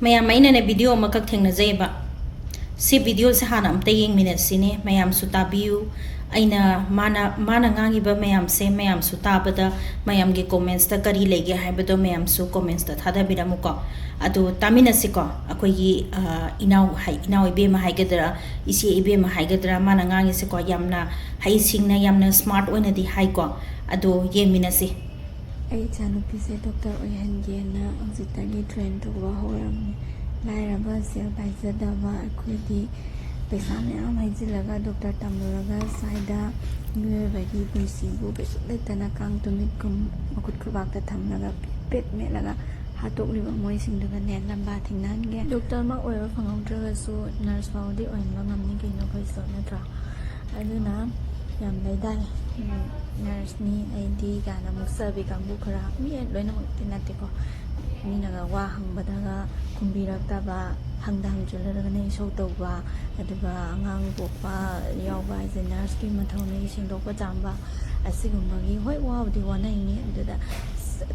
mayam aina video makak thengna jaiba si video se hana amta yeng minute sine mayam su tabiu aina mana ngangi ba mayam se mayam su tabada mayam ge comments ta kari lege haibado mayam su comments ta thada biramu ko adu tamina siko akoi gi inaw ibe ma haigadra isi ibe ma haigadra mana ngangi siko yamna hai singna yamna smart oina di hai ko adu yeng minasi ai chanu pise doctor oyan ge na angzitani train to wa horam lai raba sel bai zada wa akoi di pesa me am hai jilaga doctor tamuraga saida me bagi pusi bu besu letana kang tumit kum makut khubak ta thamlaga pet me laga hatok liba moi sing daga nen lamba thingnan ge doctor ma oil phangong tra su nurse faudi oin ma ngamni ge no khoi so na tra aduna yam lai dai nurse ni ID ga na mu survey kangbu khara mi loina mak tinate ko mi naga wa hangbada ga kumbirak ta ba hangdang jularaga nei so to ba aduga angang pokpa yawa is nurse ki mathau nei singdok pa jamba asigumba gi hoi wa di wa nai ni aduda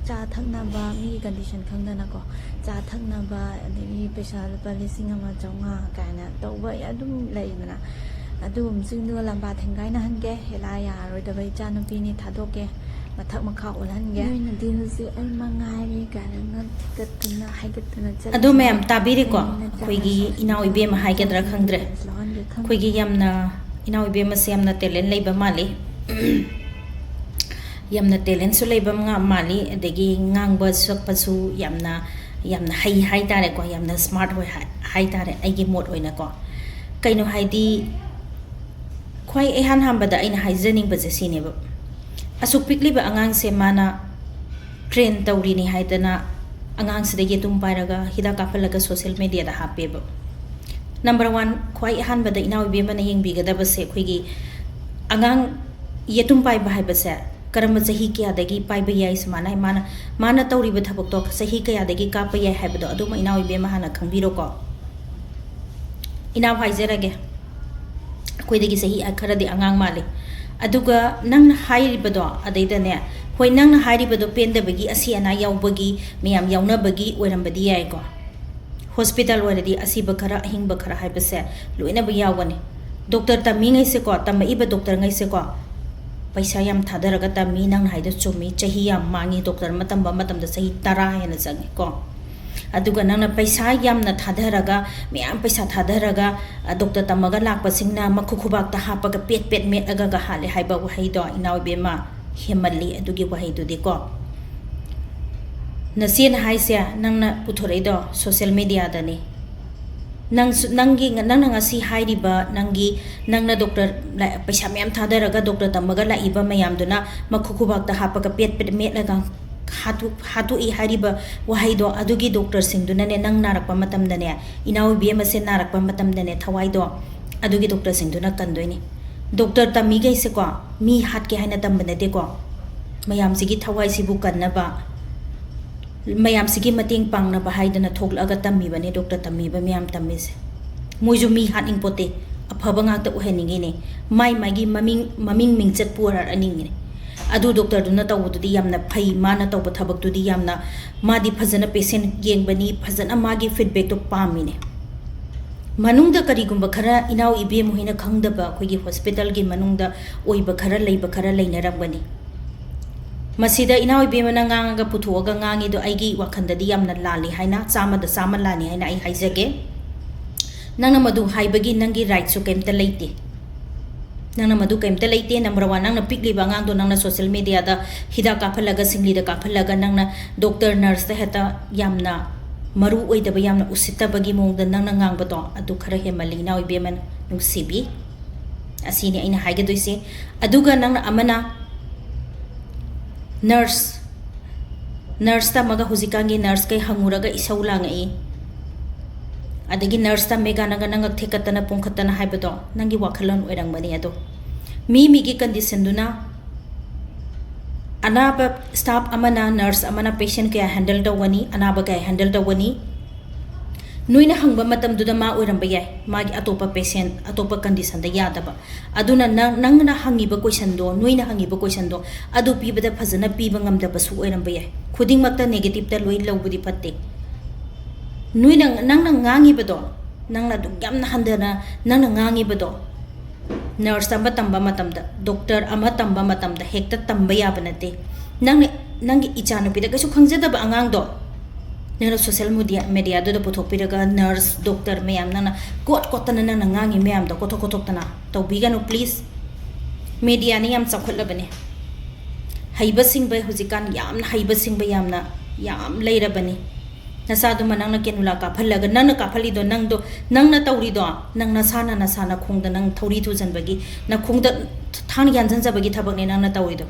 cha thakna ba mi condition khangdana ko cha thakna ba adigi pesa pa lising ama jonga kaina to ba adum leina adum singdu lamba thengai na hange hela ya roi da bai cha no pi ni thadoke mathak makha olan ge ni di husi ai mangai ri ka na tikatna haigatna cha adu mayam tabiri ko khoi gi inaw ibe ma haigadra khangdre khoi gi yamna inaw ibe ma se yamna talent leiba mali yamna talent su leiba nga mali adegi ngangba sakpasu yamna hai tare ko yamna smart hoi hai tare ai gi mod oina ko kaino haidi khoi ehan hambada aina haizening baje sine ba asuk pikliba angang se mana train tawrini haidana angang sida yetum pairaga hidak kaphanlaga social media da hape ba number 1 khoi ehan bada inaw be mana yengbi gada ba se khoigi angang yetum pai ba haiba se karama sahi kya dagi pai ba yai samana mana tawri ba thabak to sahi kya dagi ka pa yai haibado aduma inaw be ma hana khangbiro ko inaw haizerage koi dagi sahi akhara di angang male aduga nang hairibado adaidane hoi nang hairibado pendabagi asi ana yaubagi miyam yaunabagi oirambadi yai ko hospital waradi asiba khara ahingba khara haibase loina ba yawani doctor tami ngai se ko tama iba doctor ngai se ko paisa yam thadaraga tami nang haida chumi chahi yam mangi doctor matam da sahi 10 hena changi ko aduga nang paisa yam na thadaraga miyam paisa thadaraga doctor tamaga lakpa singna makhukhubak ta hapaga pet met aga ga hale haiba wahai do inaw bema hemali adugi wahai du de ko nasin haisia nangna puthorei do social media dani nangi ngasi hairiba nangna doctor paisa miyam thadaraga doctor tamaga la iba mayam duna makhukhubak ta hapaga pet met aga hatu I hariba wahaido adugi doctor singduna ne nang narakpa matam dane inaw bma se narakpa matam dane thawaido adugi doctor singduna kandoini doctor tami gai se ko mi hat ke haina tam bane de ko mayam sigi thawai sibu kannaba mayam sigi mating pangna ba haidana thoklaga tammi bane doctor tammi ba mayam tammi se moju mi hat ingpote afaba ngakta uheningi ne mai gi maming mingchat purar aningi ne adu doctor duna tawdudi yamna phai mana tawba thabak dudi yamna madi phajana patient yengbani phajana magi feedback to pamine manungda karigumba khara inaw ibe muhina khangdaba khoigi hospital gi manungda oiba khara leiba khara leinarabani masida inaw ibe mana nganga puthoga ngangi do aigi wakhanda di yamna lali haina chama lani haina ai haijage nangna madu haibagi nangi right su kemta leite nangna madu kemta leite number 1 nangna pikliba ngang do nangna social media da hidak kaphanlaga singli da kaphanlaga nangna doctor nurse da heta yamna maru oidaba yamna usittabagi mongda nangna ngangba to adu khara hemali naw ibe man nungsibi asini aina haiga doise aduga nangna amana nurse ta maga huzikangi nurse kai hanguraga isau langai adagi nurse ta mega naga nangak thekatana pongkhatana haibado nangi wakhalan oirang bani ado mi gi condition duna anaba staff amana nurse amana patient kaya handle dawani anaba kaya handle dawani nuina hangba matam duda ma oiramba yai magi atopa patient atopa condition da yadaba aduna nangna hangiba question do nuina hangiba question do adu pibada phajana piba ngamda basu oiramba yai khuding makta negative ta loi lobudi patte nui nang ngangi bado nang na du yamna handana nang ngangi bado nurse amba tamba matamda doctor ama tamba matamda hekta tamba yaba nate nang ichanu pida kasu khangjada ba angang do nang social media do puthok piraga nurse doctor mayam nang kot kotana nang ngangi mayam do kotok tana tawbiganu please media ni yam chakhatla bane haiba singba hujikan yamna haiba singba yamna yam leira bane nasadu manang na kenula kaphanlaga nang na kaphali do nang na tawri do nang na sana khongda nang thori thu janbagi na khongda thang yan janjabagi thabak ne nang na tawri do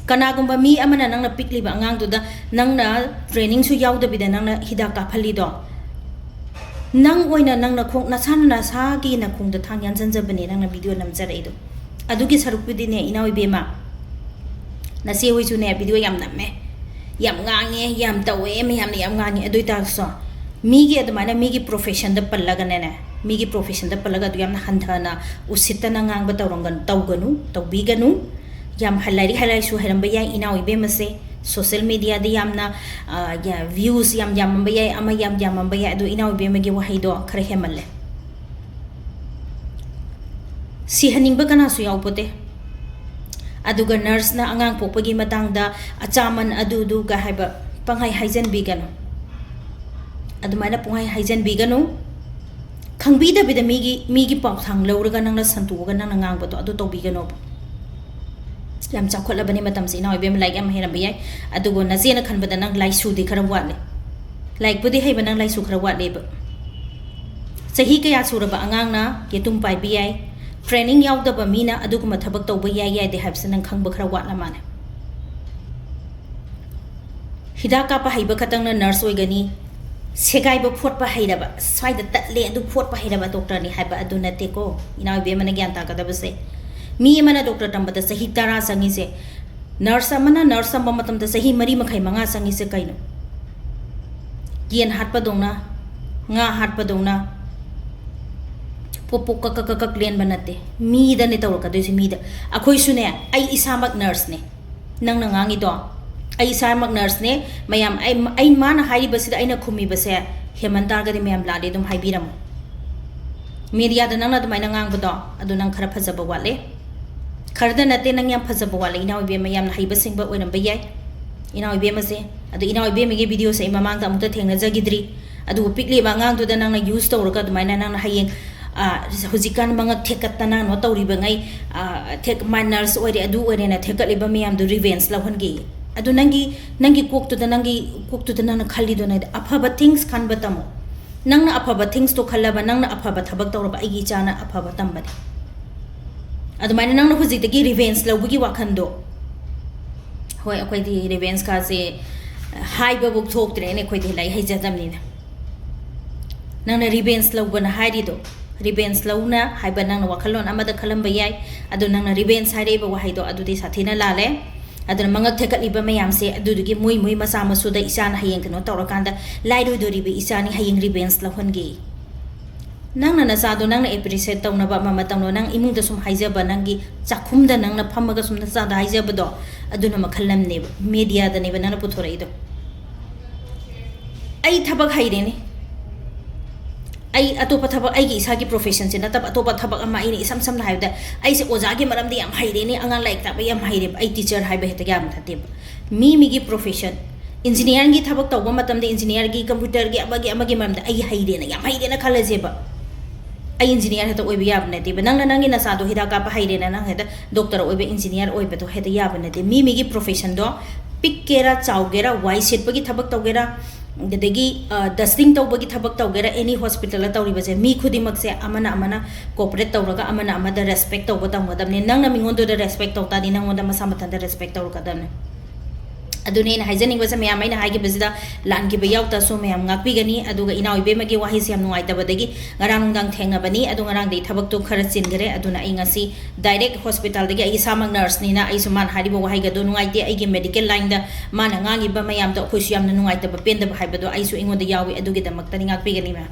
kanagumba mi amana nang na pikliba angang do da nang na training su yaw da bida nang na hidak kaphali do nang oina nang na khong na sa gi na khongda thang yan janjabani nang na video namjare do adugi saruk bidi ne inawi bema na se hoi su ne video yam namme yam ngange yam tawe me yam yam ngange adoi ta so migi admana migi profession da pallaga ne migi profession da pallaga du yam hanthana usita na ngang ba tawrangan tawganu tawbiganu yam halai su heramba ya inawi be mase social media di yamna ya views yam ba ya ama yam ba ya do inawi be magi wahai do khare hemalle si haning ba kana su yaw pote aduga nurse na angang pokpagi matangda achaman adudu ga haiba panghai haijan bigano adumana panghai haijan bigano khangbi da bida migi paw thang lawraga nangna santu ga nangna ngang ba to adu to bigano yam chakhola bani matam si nawi bem like am heram biyai adugo na jena khan bada nang lai su di khara watle like budi haiba nang lai su khara watle ba sahi kaya suraba angang na ketum pai biyai training yaw da ba mina aduguma thabak tawba yai de habsa nang khangba khara watla mane hidaka pa haiba khatang na nurse oigani segai ba phot pa haira ba swai da tatle adu phot pa haira ba doctor ni haiba adu na te ko ina be mana gyan ta ka da base mi mana doctor tamba da sahi tara sangi se nurse mana nurse amba matam da sahi mari makhai manga sangi se kaino yen hat pa dongna nga hat pa dongna popok ka clean banate mi da ne tawra ka de mi da akhoi su ne ai isamak nurse ne nang ngangi do ai isamak nurse ne mayam ai mana hai basida aina khumi base hemantar ga de mayam lade dum hai biram media da nang na dum aina ngang bado adu nang khara phajaba wale kharda nate nang yam phajaba wale ina be mayam hai basing ba oinam bayai ina be mase adu ina be me ge video sai mamang da amta thengna jagidri adu pikli ba ngang du da nang na use tawra ka dum aina nang na hayeng hujikan mga thekatana no tawriba ngai thek minors oire adu oire na thekaliba miyam du revenge lawhangi adu nangi koktu da nang khali do na aphaba things khan batamo nang na aphaba things to khalaba nang na aphaba thabak tawraba igi chana aphaba tambani adu mana nang na hujik dagi revenge lawbugi wakhando hoi akhoi di revenge ka se haiba buk thok tre ne khoi di lai haijadamni na nang na revenge lawbana hairi do revenge launa haiba nang wakhalon amada khalamba yai adu nang revenge haire ba wahai do adu di sathina lale adu mangak thekaliba mayam se adu gi moi masa masu da isana hayeng kano tawrakanda lairo do ribe isani hayeng revenge lahongi nang na sa do nang appreciate tawna ba mama tawno nang imung da sum haijaba nang gi chakhum da nang na phamaga sum na sa da haijaba do adu na makhallam ne media da ne ba nang puthorai do ai thabak haire ne ai atopa thabak ai gi isa gi profession se natab atopa thabak ama ini isam sam na haida ai se oja gi maram de yam haire ni angan like ta ba yam haire ai teacher haiba heta yam thate mi gi profession engineer gi thabak tawba matam de engineer gi computer gi amagi maram de ai haire na yam haire na khalaje ba ai engineer heta oiba yab na de nang nang gi na sa do hida ka pa haire na nang heta doctor oiba engineer oiba to heta yab na de mi gi profession do pikkera chawgera wai set ba gi thabak tawgera दगी dusting तौबगी थबक तौगेरा एनी hospital तौरी बजे मी खुदिमक से अमना cooperate तौरगा अमना respect तौब तौगदमने नंगना मिंगोंदो respect तौतादी नंगोंदा मसा मथंदा रेस्पेक्ट तौरगदमने अदुने हाइजेनिंग बसे मैम आइना हाइगे बजिदा लानगी बयावता so ma'am गाकपिगनी अदुगा इनाउ इबेमगे वाहिस yam नुंगाइतबदगी ngarang ngang thengabani adu ngarang dei thabak tu khara chingare aduna ai ngasi direct hospital dagi ai samang nurse ni na ai suman haribo wahai ga do nungai te ai gi medical line da mana ngangi ba mayam to khoisu yam na nungai ta ba pen da ba hai ba do ai su ingon da yawi adu gi da mak tani ngakpigani ma